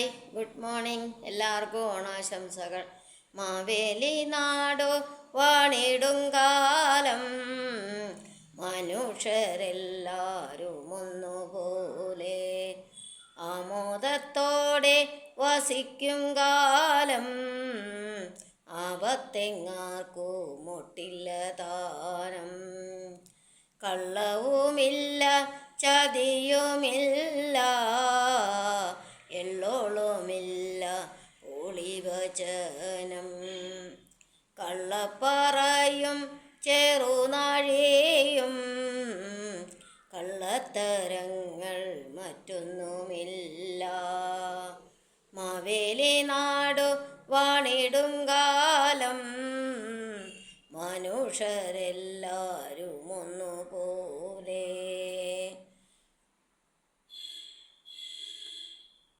Hi, good morning. എല്ലാവർക്കും ഓണാശംസകൾ. മാവേലി നാടു വാണിടും കാലം മനുഷ്യരെല്ലാവരും ഒന്നുപോലെ ആമോദത്തോടെ വസിക്കും കാലം ആപത്തെങ്ങാർക്കു മുട്ടില്ല താനം. കള്ളവുമില്ല, ചതിയുമില്ല, എള്ളോളുമില്ല, ഒളിവചനം. കള്ളപ്പറയും ചെറുനാഴികളും